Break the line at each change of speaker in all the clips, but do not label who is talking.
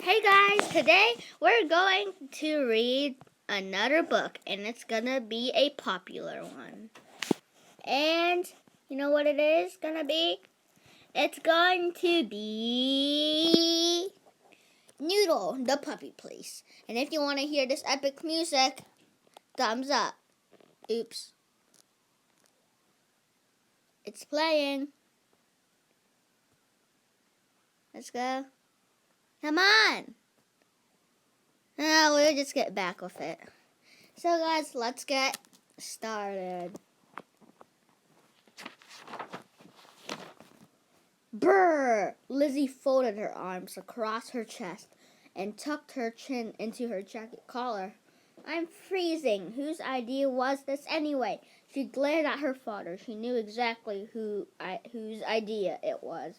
Hey guys, today we're going to read another book and it's gonna be a popular one. And you know what it is gonna be? It's going to be Noodle The Puppy Place. And if you want to hear this epic music, thumbs up. Oops. It's playing. Let's go. Come on. No, we'll just get back with it. So guys, let's get started. Brrr! Lizzie folded her arms across her chest and tucked her chin into her jacket collar. I'm freezing. Whose idea was this anyway? She glared at her father. She knew exactly whose idea it was.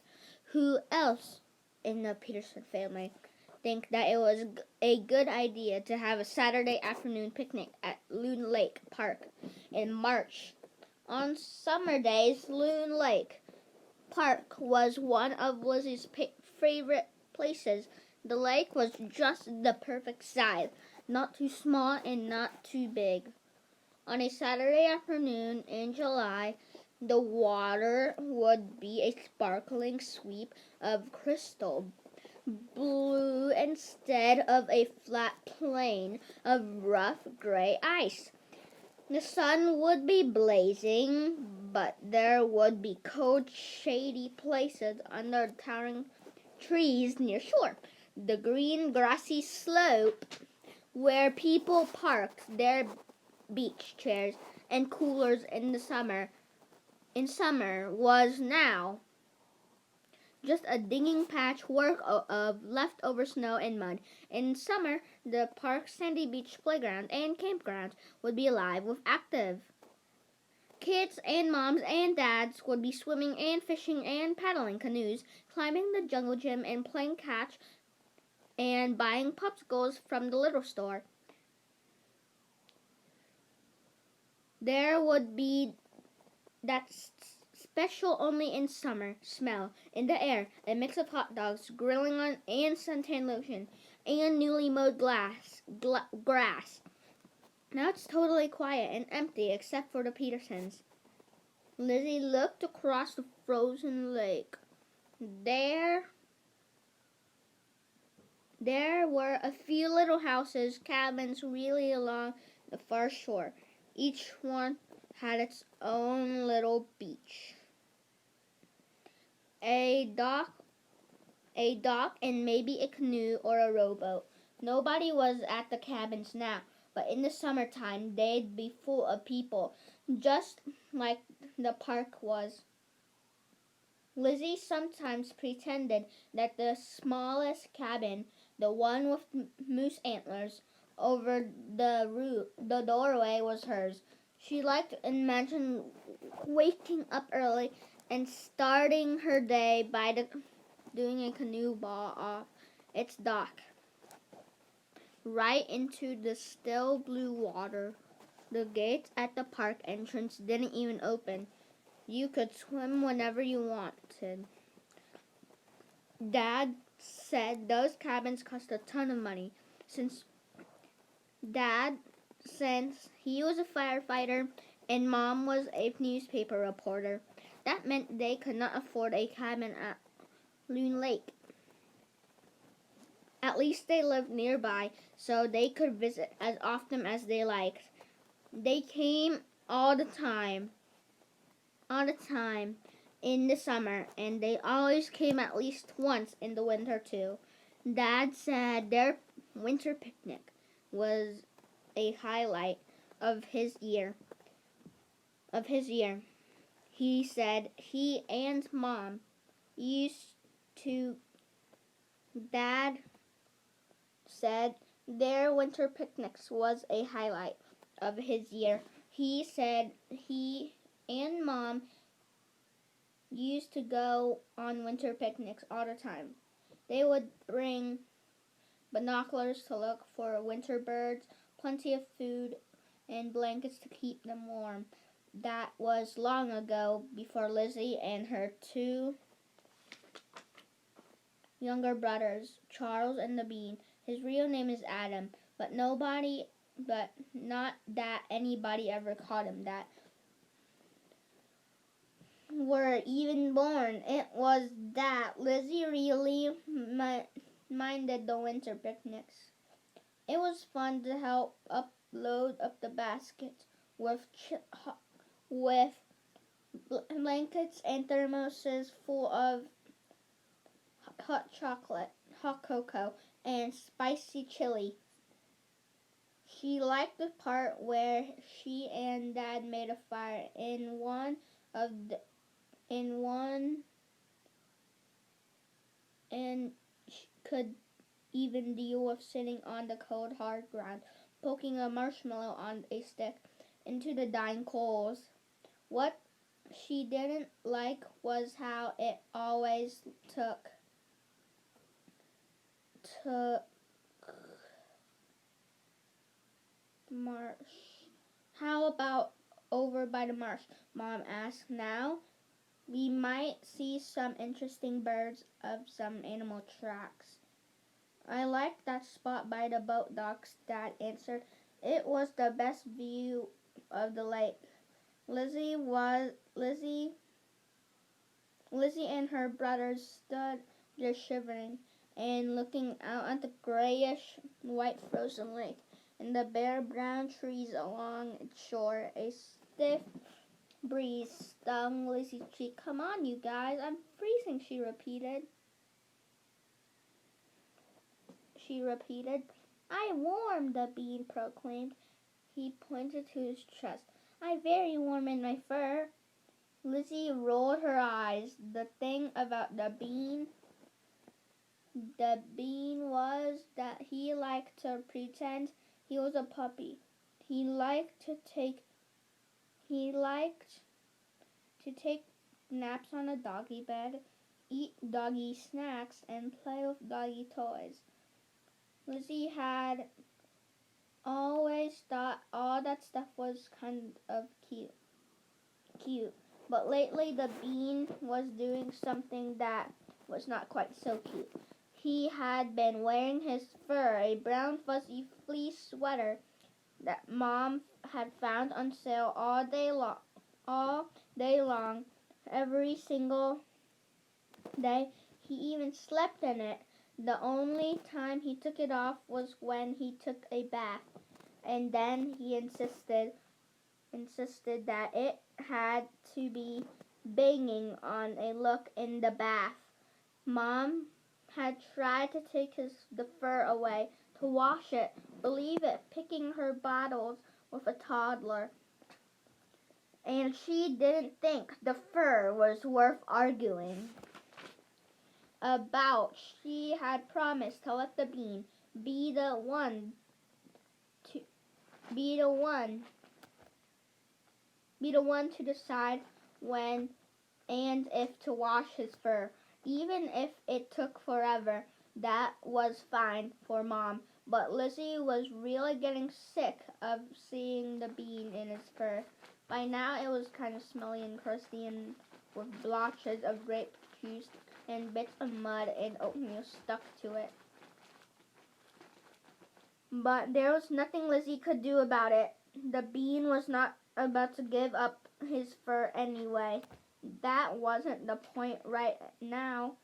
Who else in the Peterson family think that it was a good idea to have a Saturday afternoon picnic at Loon Lake Park in March? On summer days, Loon Lake Park was one of Lizzie's favorite places. The lake was just the perfect size, not too small and not too big. On a Saturday afternoon in July, the water would be a sparkling sweep of crystal blue instead of a flat plain of rough gray ice. The sun would be blazing, but there would be cold, shady places under towering trees near shore. The green, grassy slope where people parked their beach chairs and coolers in summer was now just a digging patchwork of leftover snow and mud. In summer, the park's sandy beach playground and campground would be alive with active kids, and moms and dads would be swimming and fishing and paddling canoes, climbing the jungle gym and playing catch and buying popsicles from the little store. There would be that special only in summer smell in the air, a mix of hot dogs, grilling on and suntan lotion, and newly mowed grass. Now it's totally quiet and empty except for the Petersons. Lizzie looked across the frozen lake. There were a few little houses, cabins really along the far shore. Each one had its own little beach. A dock, and maybe a canoe or a rowboat. Nobody was at the cabins now, but in the summertime they'd be full of people, just like the park was. Lizzie sometimes pretended that the smallest cabin, the one with moose antlers over the doorway, was hers. She liked to imagine waking up early and starting her day by doing a canoe ball off its dock right into the still blue water. The gates at the park entrance didn't even open. You could swim whenever you wanted. Dad said those cabins cost a ton of money. Since he was a firefighter and Mom was a newspaper reporter, that meant they could not afford a cabin at Loon Lake. At least they lived nearby, so they could visit as often as they liked. They came all the time in the summer, and they always came at least once in the winter too. Dad said their winter picnic was a highlight of his year. He said he and Mom used to. Dad said their winter picnics was a highlight of his year. He said he and Mom used to go on winter picnics all the time. They would bring binoculars to look for winter birds, plenty of food, and blankets to keep them warm. That was long ago, before Lizzie and her two younger brothers, Charles and the Bean. His real name is Adam, but not that anybody ever called him that. Were even born. It was that Lizzie really minded the winter picnics. It was fun to help load up the baskets with blankets and thermoses full of hot chocolate, hot cocoa, and spicy chili. She liked the part where she and Dad made a fire and she could even deal with sitting on the cold hard ground, poking a marshmallow on a stick into the dying coals. What she didn't like was how it always took marsh. How about over by the marsh? Mom asked. Now we might see some interesting birds of some animal tracks. I liked that spot by the boat docks, Dad answered. It was the best view of the lake. Lizzie and her brothers stood there shivering and looking out at the grayish-white frozen lake and the bare brown trees along its shore. A stiff breeze stung Lizzie's cheek. Come on, you guys, I'm freezing, she repeated. I'm warm, the Bean proclaimed. He pointed to his chest. I'm very warm in my fur. Lizzie rolled her eyes. The thing about the Bean was that he liked to pretend he was a puppy. He liked to take naps on a doggy bed, eat doggy snacks, and play with doggy toys. Lizzie had always thought all that stuff was kind of cute. But lately the Bean was doing something that was not quite so cute. He had been wearing his fur, a brown fuzzy fleece sweater that Mom had found on sale all day long, every single day. He even slept in it. The only time he took it off was when he took a bath, and then he insisted that it had to be banging on a look in the bath. Mom had tried to take the fur away to wash it, believe it, picking her battles with a toddler. And she didn't think the fur was worth arguing about. She had promised to let the Bean be the one to decide when and if to wash his fur. Even if it took forever, that was fine for Mom. But Lizzie was really getting sick of seeing the Bean in his fur. By now it was kind of smelly and crusty and with blotches of grape juice and bits of mud and oatmeal stuck to it. But there was nothing Lizzie could do about it. The Bean was not about to give up his fur anyway. That wasn't the point right now.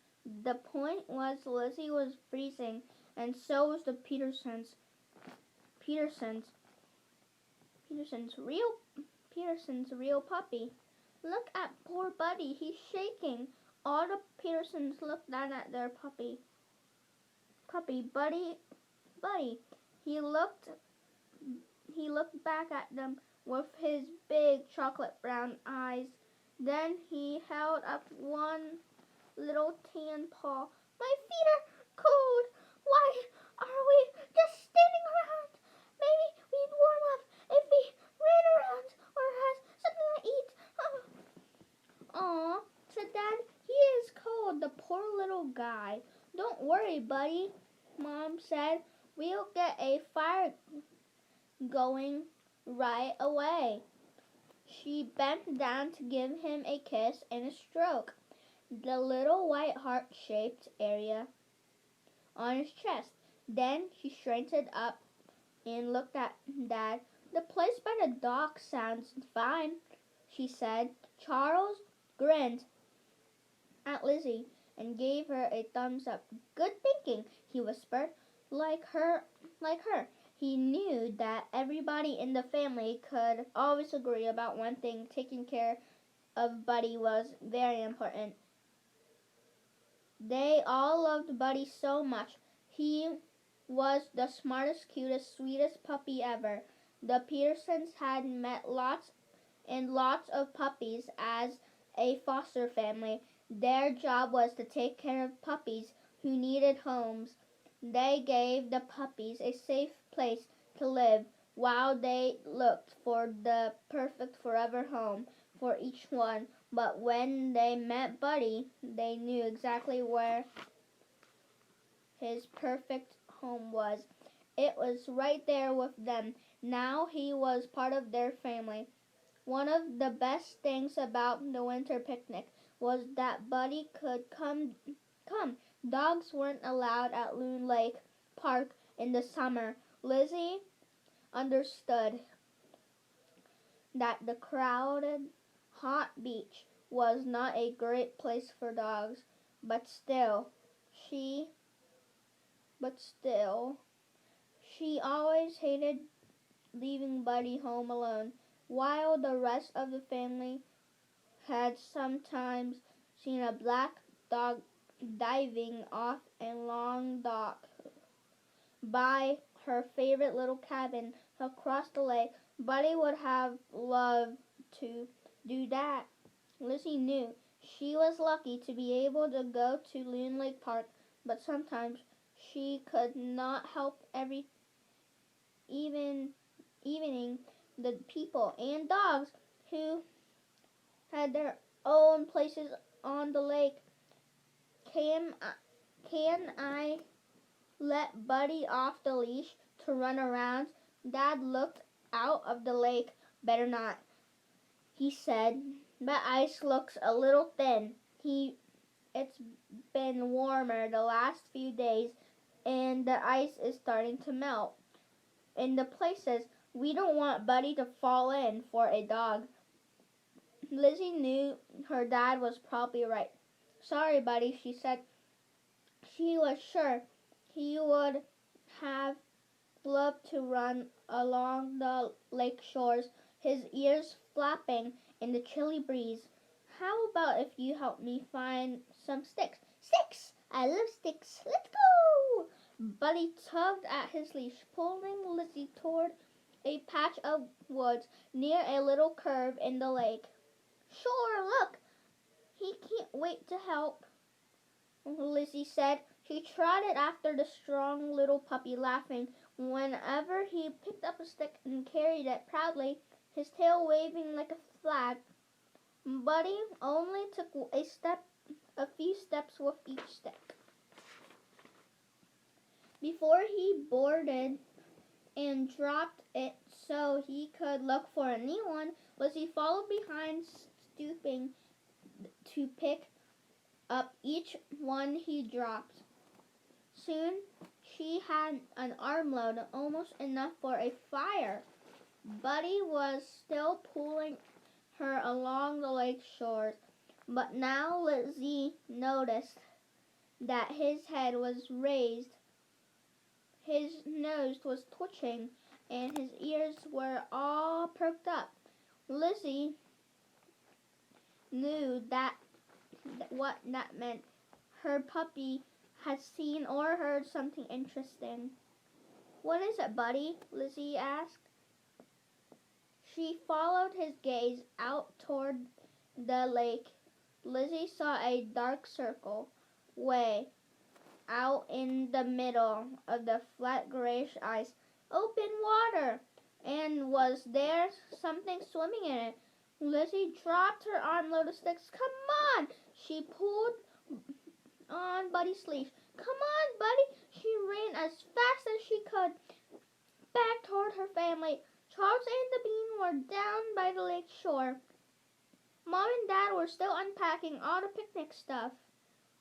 The point was Lizzie was freezing, and so was the Peterson's real puppy. Look at poor Buddy, he's shaking. All the Petersons looked down at their puppy, Buddy. He looked back at them with his big chocolate brown eyes. Then he held up one little tan paw. My feet are cold. Why are we just standing around? Maybe we'd warm up if we ran around or had something to eat. Aw, said Dad. He is cold, the poor little guy. Don't worry, Buddy, Mom said. We'll get a fire going right away. She bent down to give him a kiss and a stroke. The little white heart-shaped area on his chest. Then she straightened up and looked at Dad. "The place by the dock sounds fine," she said. Charles grinned at Lizzie and gave her a thumbs up. "Good thinking," he whispered. Like her. He knew that everybody in the family could always agree about one thing: taking care of Buddy was very important. They all loved Buddy so much. He was the smartest, cutest, sweetest puppy ever. The Petersons had met lots and lots of puppies as a foster family. Their job was to take care of puppies who needed homes. They gave the puppies a safe place to live while they looked for the perfect forever home for each one. But when they met Buddy, they knew exactly where his perfect home was. It was right there with them. Now he was part of their family. One of the best things about the winter picnic was that Buddy could come. Dogs weren't allowed at Loon Lake Park in the summer. Lizzie understood that the crowded, hot beach was not a great place for dogs, but still, she always hated leaving Buddy home alone, while the rest of the family had sometimes seen a black dog diving off a long dock by her favorite little cabin across the lake. Buddy would have loved to do that. Lizzie knew she was lucky to be able to go to Loon Lake Park, but sometimes she could not help evening the people and dogs who had their own places on the lake. Can I let Buddy off the leash to run around?" Dad looked out of the lake. "Better not," he said. "That ice looks a little thin. It's been warmer the last few days, and the ice is starting to melt in the places. We don't want Buddy to fall in for a dog." Lizzie knew her dad was probably right. "Sorry, Buddy," she said. She was sure he would have loved to run along the lake shores, his ears flapping in the chilly breeze. "How about if you help me find some sticks?" "Sticks! I love sticks. Let's go!" Buddy tugged at his leash, pulling Lizzie toward a patch of woods near a little curve in the lake. "Sure, look! He can't wait to help," Lizzie said. She trotted after the strong little puppy, laughing whenever he picked up a stick and carried it proudly, his tail waving like a flag. Buddy only took a few steps with each stick before he boarded and dropped it so he could look for a new one. Lizzie followed behind, stooping to pick up each one he dropped. Soon she had an armload, almost enough for a fire. Buddy was still pulling her along the lake shores, but now Lizzie noticed that his head was raised, his nose was twitching, and his ears were all perked up. Lizzie knew what that meant. Her puppy had seen or heard something interesting. "What is it, Buddy?" Lizzie asked. She followed his gaze out toward the lake. Lizzie saw a dark circle way out in the middle of the flat grayish ice. Open water! And was there something swimming in it? Lizzie dropped her armload of sticks. "Come on!" She pulled on Buddy's leash. "Come on, Buddy!" She ran as fast as she could back toward her family. Charles and the Bean were down by the lake shore. Mom and Dad were still unpacking all the picnic stuff.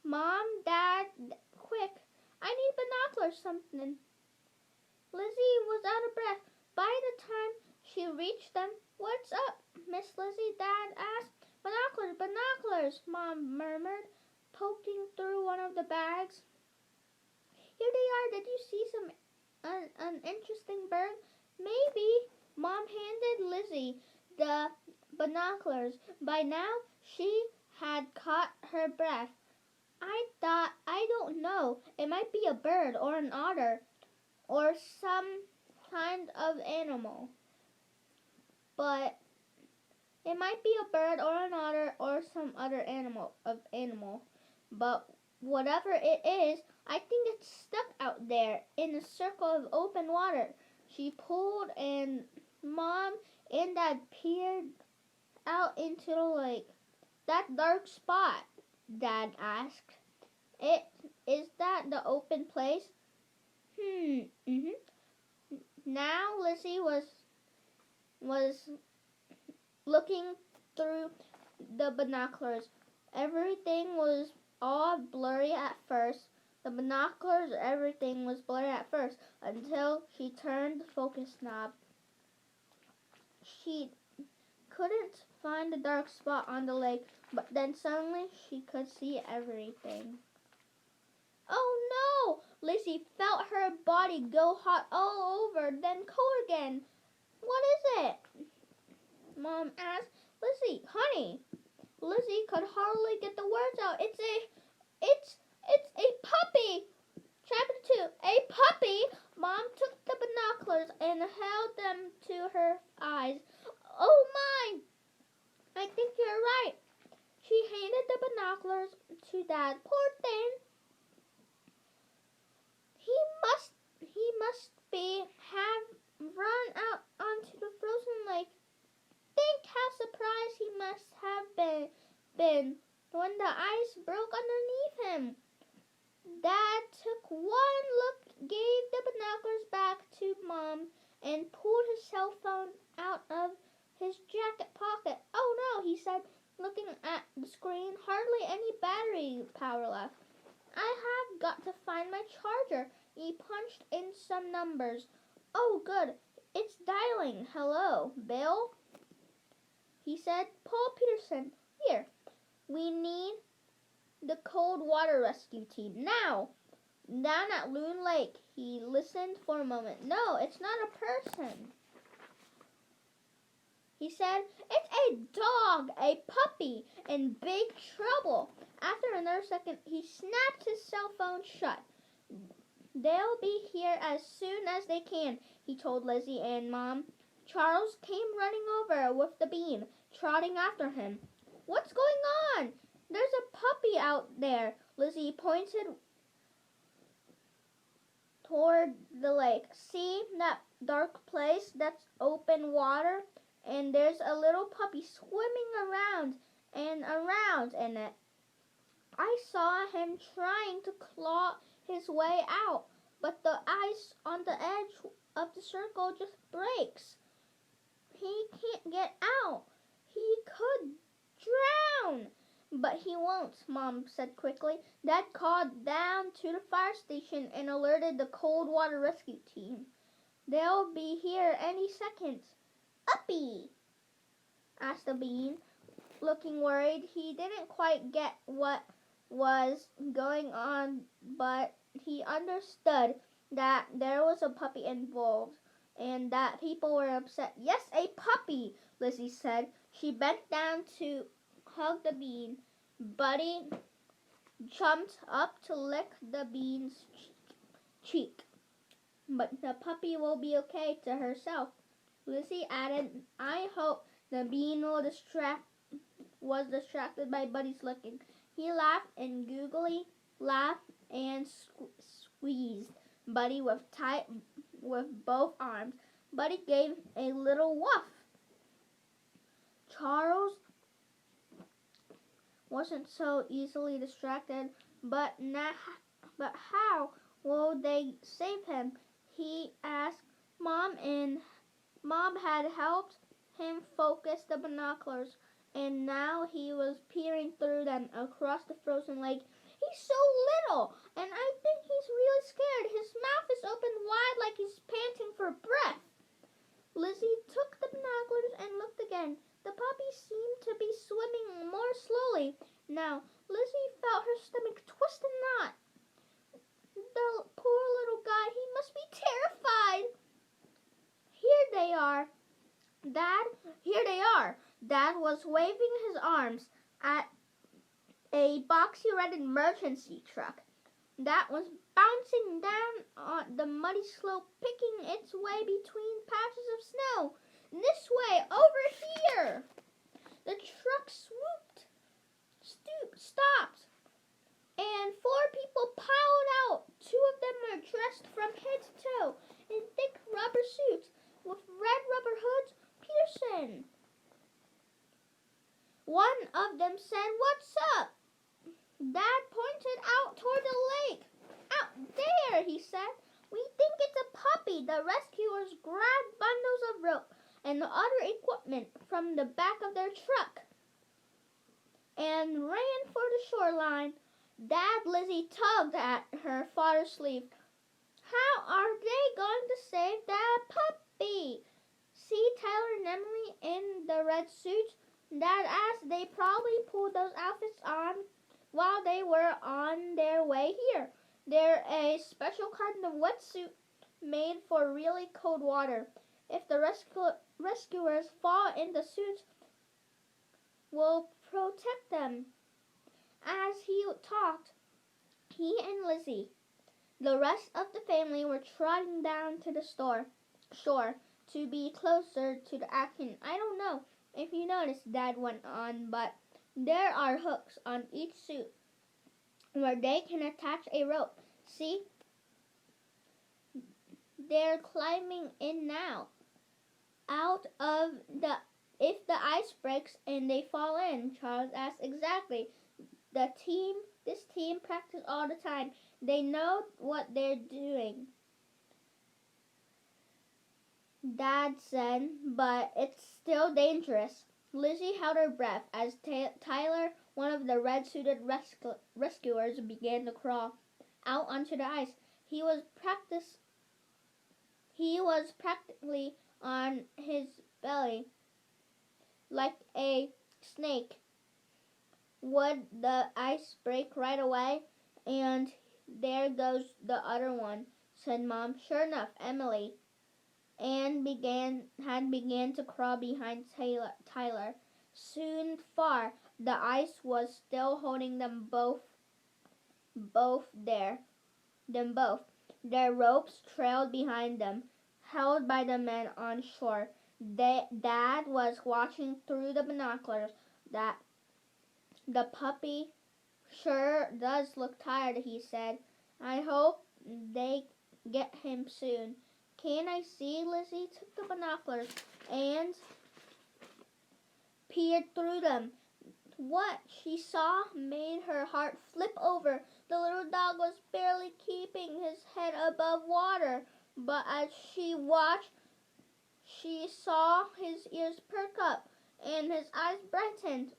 "Mom, Dad, quick! I need or something. Lizzie was out of breath. By the time she reached them, "What's up, Miss Lizzie?" Dad asked. "Binoculars, binoculars," Mom murmured, poking through one of the bags. "Here they are. Did you see an interesting bird?" "Maybe." Mom handed Lizzie the binoculars. By now, she had caught her breath. I don't know. It might be a bird or an otter or some kind of animal. But it might be a bird or an otter or some other animal. But whatever it is, I think it's stuck out there in a circle of open water. She pulled and Mom and Dad peered out into the lake. "That dark spot?" Dad asked. Is that the open place?" Mm-hmm. Now Lizzie was looking through the binoculars. Everything was all blurry at first. The binoculars, everything was blurry at first until she turned the focus knob. She couldn't find the dark spot on the lake, but then suddenly she could see everything. "Oh no!" Lizzie felt her body go hot all over, then cold again. "What is it?" Mom asked. "Lizzie, honey." Lizzie could hardly get the words out. It's a puppy." Chapter 2, a puppy. Mom took the binoculars and held them to her eyes. "Oh my, I think you're right." She handed the binoculars to Dad. "Poor thing. He must have run out onto the frozen lake. Think how surprised he must have been when the ice broke underneath him." Dad took one look, gave the binoculars back to Mom, and pulled his cell phone out of his jacket pocket. "Oh no," he said, looking at the screen. "Hardly any battery power left. I have got to find my charger." He punched in some numbers. "Oh, good. It's dialing. Hello, Bill?" he said. "Paul Peterson. Here. We need the cold water rescue team. Now. Down at Loon Lake." He listened for a moment. "No, it's not a person," he said. "It's a dog, a puppy, in big trouble." After another second, he snapped his cell phone shut. "They'll be here as soon as they can," he told Lizzie and Mom. Charles came running over with the bean, trotting after him. "What's going on?" "There's a puppy out there." Lizzie pointed toward the lake. "See that dark place? That's open water, and there's a little puppy swimming around and around in it. I saw him trying to claw his way out, but the ice on the edge of the circle just breaks. He can't get out. He could drown." "But he won't," Mom said quickly. Dad called down to the fire station and alerted the cold water rescue team. "They'll be here any second." "Uppy?" asked the bean, looking worried. He didn't quite get what was going on, but he understood that there was a puppy involved and that people were upset. "Yes, a puppy," Lizzie said. She bent down to hug the bean. Buddy jumped up to lick the bean's cheek. "But the puppy will be okay," to herself. Lizzie added, "I hope the bean was distracted by Buddy's licking." He laughed and googly laughed and squeezed Buddy with both arms. Buddy gave a little woof. Charles wasn't so easily distracted, but how will they save him? He asked. Mom had helped him focus the binoculars, and now he was peering through them across the frozen lake. "He's so little, and I think he's really scared. His Dad, here they are. Dad was waving his arms at a boxy red emergency truck that was bouncing down on the muddy slope, picking its way between patches of snow. This way, over here. The truck stopped, and 4 people piled out. 2 of them were dressed from head to toe in thick rubber suits with red rubber hoods. Peterson. One of them said, "What's up?" Dad pointed out toward the lake. "Out there," he said. "We think it's a puppy." The rescuers grabbed bundles of rope and other equipment from the back of their truck and ran for the shoreline. Lizzie tugged at her father's sleeve. "How are they going to save that puppy?" "See Tyler and Emily in the red suits?" Dad asked. "They probably pulled those outfits on while they were on their way here. They're a special kind of wetsuit made for really cold water. If the rescuers fall in the suits, we'll protect them." As he talked, he and Lizzie, the rest of the family, were trotting down to the shore to be closer to the action. "I don't know if you noticed," Dad went on, "but there are hooks on each suit where they can attach a rope. See? They're climbing in now. If the ice breaks and they fall in." Charles asked. "Exactly. This team practice all the time. They know what they're doing," Dad said, "but it's still dangerous." Lizzie held her breath as Tyler, one of the red-suited rescuers, began to crawl out onto the ice. He was practically on his belly, like a snake. Would the ice break right away? "And there goes the other one," said Mom. Sure enough, Emily began to crawl behind Tyler. Soon the ice was still holding them both. Their ropes trailed behind them, held by the men on shore. Dad was watching through the binoculars. "The puppy sure does look tired," he said. "I hope they get him soon." "Can I see?" Lizzie took the binoculars and peered through them. What she saw made her heart flip over. The little dog was barely keeping his head above water, but as she watched, she saw his ears perk up and his eyes brighten.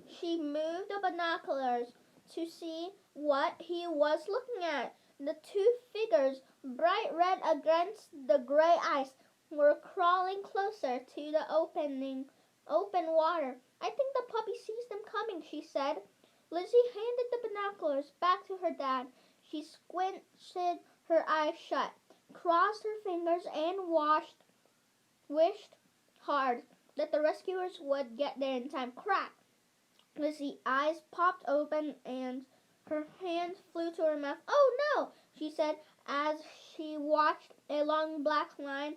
She moved the binoculars to see what he was looking at. The 2 figures, bright red against the gray ice, were crawling closer to the open water. "I think the puppy sees them coming," she said. Lizzie handed the binoculars back to her dad. She squinted her eyes shut, crossed her fingers, and wished hard that the rescuers would get there in time. Crack! Lizzie's eyes popped open and her hands flew to her mouth. "Oh no!" she said as she watched a long black line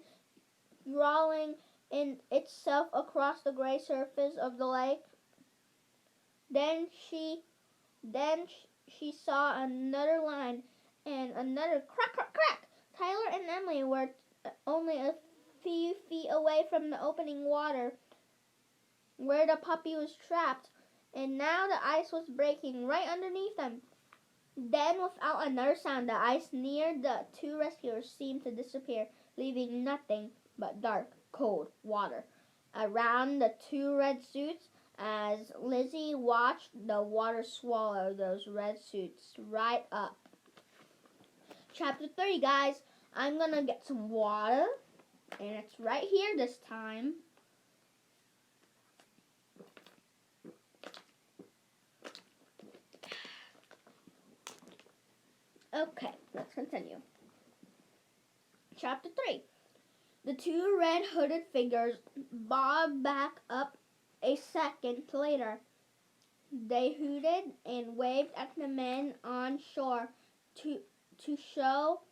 drawing in itself across the gray surface of the lake. Then she saw another line and another. Crack, crack, crack! Tyler and Emily were only a few feet away from the opening water where the puppy was trapped, and now the ice was breaking right underneath them. Then, without another sound, the ice near the 2 rescuers seemed to disappear, leaving nothing but dark, cold water around the 2 red suits. As Lizzie watched, the water swallow those red suits right up. Chapter 3, guys. I'm gonna get some water, and it's right here this time. Okay, let's continue. Chapter 3. The two red hooded figures bobbed back up a second later. They hooted and waved at the men on shore to show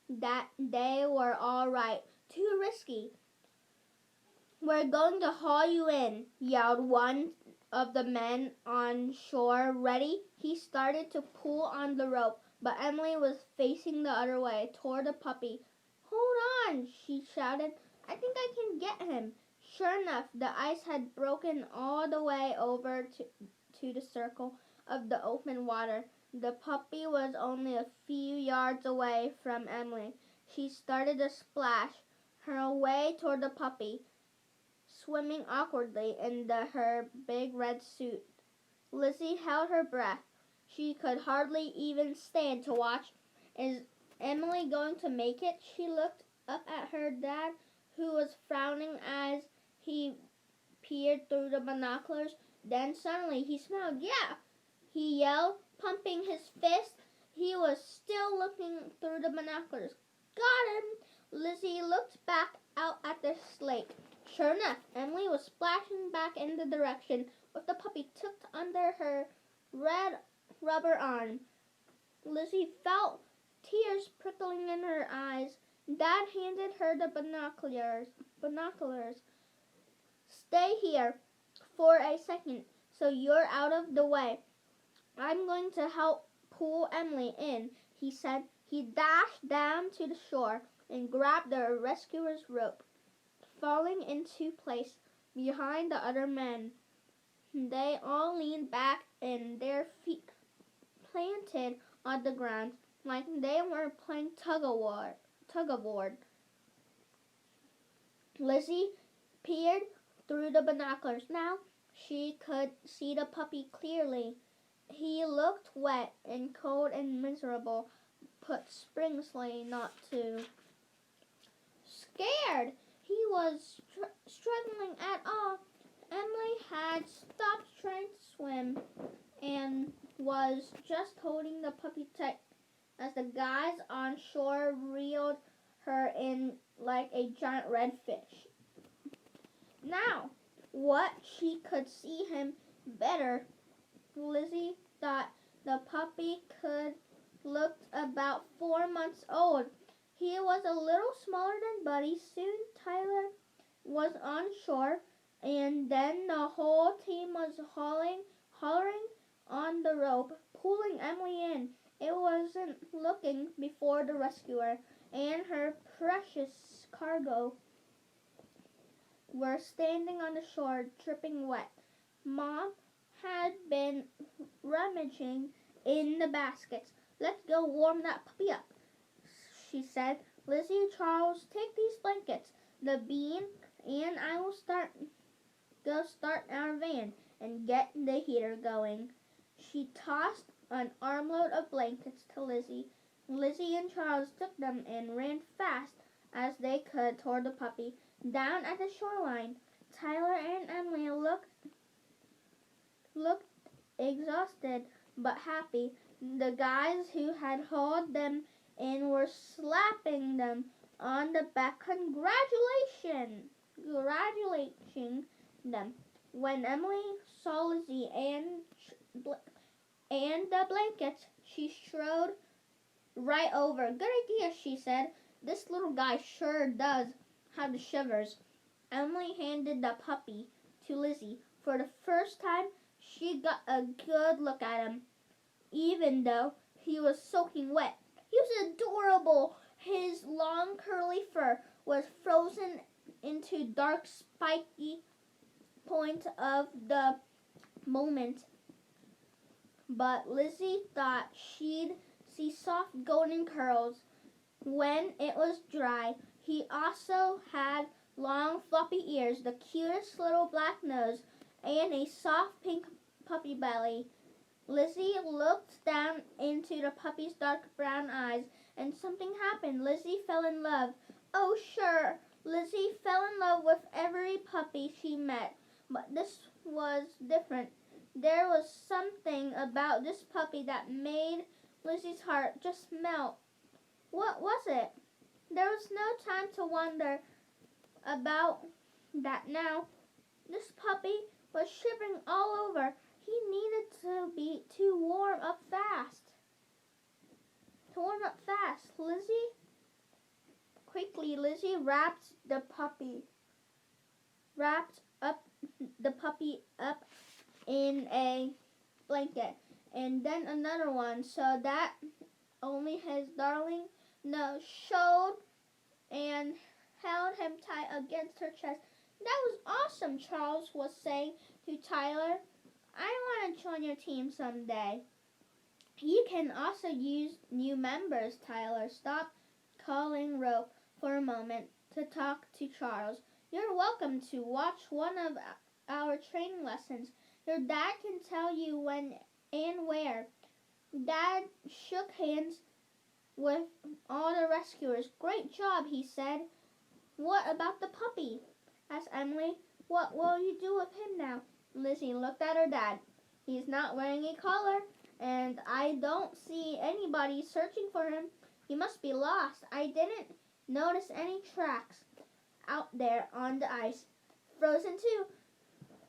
that they were all right. Too risky. We're going to haul you in, yelled one of the men on shore. Ready? He started to pull on the rope, but Emily was facing the other way, toward the puppy. Hold on, she shouted. I think I can get him. Sure enough, the ice had broken all the way over to the circle of the open water. The puppy was only a few yards away from Emily. She started to splash her way toward the puppy, swimming awkwardly in her big red suit. Lizzie held her breath. She could hardly even stand to watch. Is Emily going to make it? She looked up at her dad, who was frowning as he peered through the binoculars. Then suddenly he smiled. Yeah, he yelled, pumping his fist. He was still looking through the binoculars. Got him! Lizzie looked back out at the lake. Sure enough, Emily was splashing back in the direction with the puppy tucked under her red rubber arm. Lizzie felt tears prickling in her eyes. Dad handed her the binoculars. Stay here for a second so you're out of the way. I'm going to help pull Emily in, he said. He dashed down to the shore and grabbed the rescuer's rope, falling into place behind the other men. They all leaned back and their feet planted on the ground like they were playing tug-of-war. Lizzie peered through the binoculars. Now she could see the puppy clearly. He looked wet and cold and miserable, but Springsley not too scared. He was struggling at all. Emily had stopped trying to swim and was just holding the puppy tight as the guys on shore reeled her in like a giant red fish. Now, what she could see him better, Lizzie thought. The puppy could looked about 4 months old. He was a little smaller than Buddy. Soon Tyler was on shore, and then the whole team was hollering on the rope, pulling Emily in. It wasn't looking before the rescuer and her precious cargo were standing on the shore, dripping wet. Mom had been rummaging in the baskets. Let's go warm that puppy up, she said. Lizzie and Charles, take these blankets. The bean and I will start our van and get the heater going. She tossed an armload of blankets to Lizzie. Lizzie and Charles took them and ran fast as they could toward the puppy. Down at the shoreline, Tyler and Emily looked exhausted but happy. The guys who had hauled them in were slapping them on the back, congratulating them. When Emily saw Lizzie and the blankets, she strode right over. Good idea, she said. This little guy sure does have the shivers. Emily handed the puppy to Lizzie. For the first time, she got a good look at him, even though he was soaking wet. He was adorable. His long curly fur was frozen into dark spiky points of the moment. But Lizzie thought she'd see soft golden curls when it was dry. He also had long floppy ears, the cutest little black nose, and a soft pink puppy belly. Lizzie looked down into the puppy's dark brown eyes, and something happened. Lizzie fell in love. Oh, sure, Lizzie fell in love with every puppy she met, but this was different. There was something about this puppy that made Lizzie's heart just melt. What was it? There was no time to wonder. about that now. This puppy was shivering all over. He needed to warm up fast. Quickly, Lizzie wrapped up the puppy up in a blanket, and then another one, so that only his darling nose showed, and held him tight against her chest. That was awesome, Charles was saying to Tyler. I want to join your team someday. You can also use new members, Tyler. Stop calling rope for a moment to talk to Charles. You're welcome to watch one of our training lessons. Your dad can tell you when and where. Dad shook hands with all the rescuers. Great job, he said. What about the puppy? Asked Emily. What will you do with him now? Lizzie looked at her dad. He's not wearing a collar, and I don't see anybody searching for him. He must be lost. I didn't notice any tracks out there on the ice. Frozen too.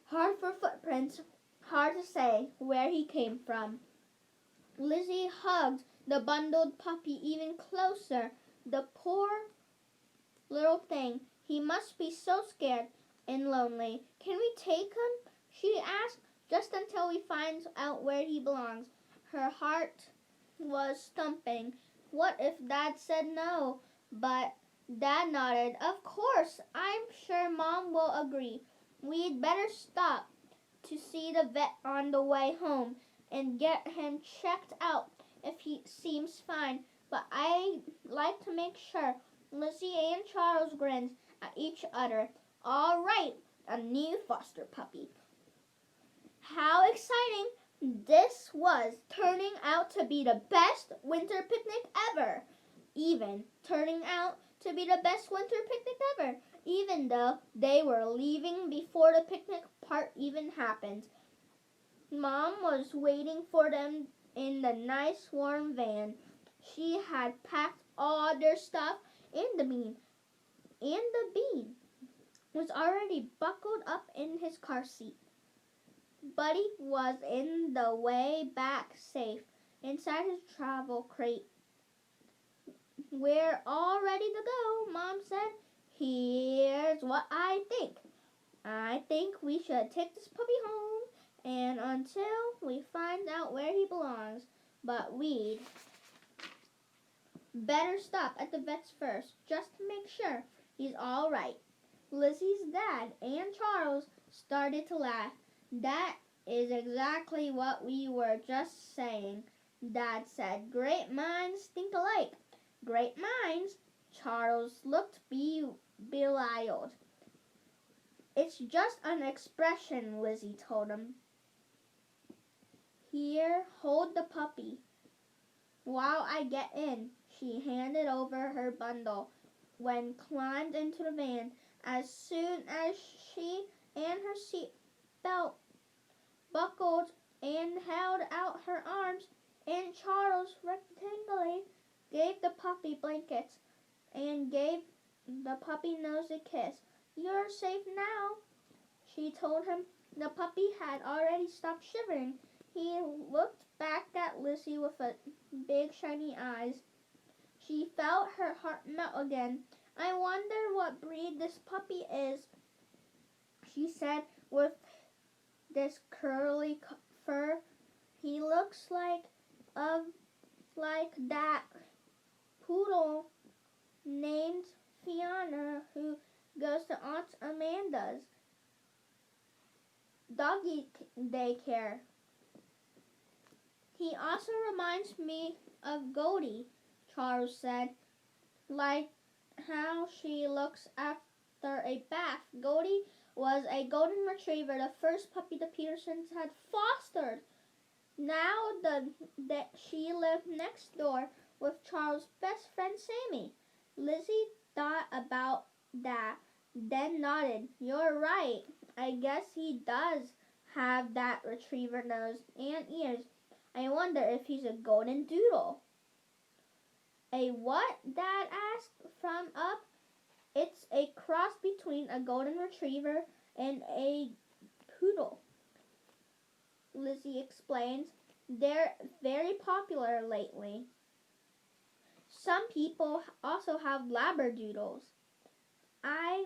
Hard for footprints. Hard to say where he came from. Lizzie hugged the bundled puppy even closer. The poor little thing. He must be so scared and lonely. Can we take him? She asked, just until we find out where he belongs. Her heart was thumping. What if Dad said no? But Dad nodded. Of course, I'm sure Mom will agree. We'd better stop to see the vet on the way home and get him checked out if he seems fine. But I'd like to make sure. Lizzie and Charles grinned at each other. All right, a new foster puppy. How exciting! This was turning out to be the best winter picnic ever. Even though they were leaving before the picnic part even happened. Mom was waiting for them in the nice warm van. She had packed all their stuff, and the bean was already buckled up in his car seat. Buddy was in the way back safe inside his travel crate. We're all ready to go, Mom said. Here's what I think. I think we should take this puppy home and until we find out where he belongs. But we'd better stop at the vet's first, just to make sure he's all right. Lizzie's dad and Charles started to laugh. That is exactly what we were just saying, Dad said. Great minds think alike. Great minds? Charles looked belied. It's just an expression, Lizzie told him. Here, hold the puppy while I get in. She handed over her bundle when climbed into the van. As soon as she and her seat belt buckled and held out her arms, and Charles rectangularly gave the puppy blankets and gave the puppy nose a kiss. You're safe now, she told him. The puppy had already stopped shivering. He looked back at Lizzie with big shiny eyes. She felt her heart melt again. I wonder what breed this puppy is, she said, with this curly fur. He looks like that poodle named Fiona who goes to Aunt Amanda's doggy daycare. He also reminds me of Goldie, Charles said, like how she looks after a bath. Goldie was a golden retriever, the first puppy the Petersons had fostered. Now that she lived next door with Charles' best friend Sammy. Lizzie thought about that, then nodded. You're right. I guess he does have that retriever nose and ears. I wonder if he's a golden doodle. A what? Dad asked from up It's a cross between a golden retriever and a poodle, Lizzie explains. They're very popular lately. Some people also have labradoodles. I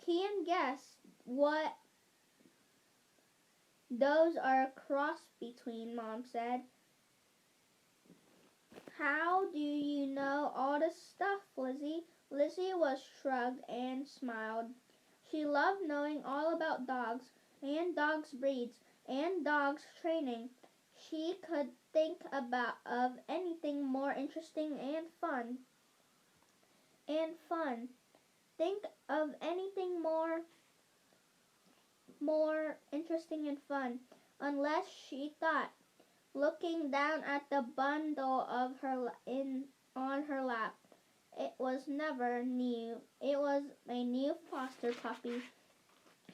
can guess what those are a cross between, Mom said. How do you know all this stuff, Lizzie? Lizzie was shrugged and smiled. She loved knowing all about dogs and dogs' breeds and dogs' training. She could think of anything more interesting and fun. Think of anything more interesting and fun, unless she thought, looking down at the bundle of on her lap. It was never new. It was a new foster puppy.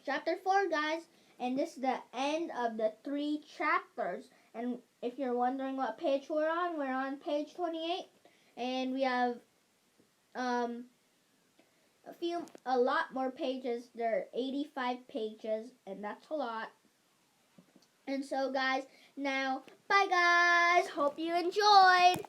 Chapter 4, guys, and this is the end of the 3 chapters. And if you're wondering what page we're on page 28, and we have a lot more pages. There are 85 pages, and that's a lot. And so, guys, now, bye, guys. Hope you enjoyed.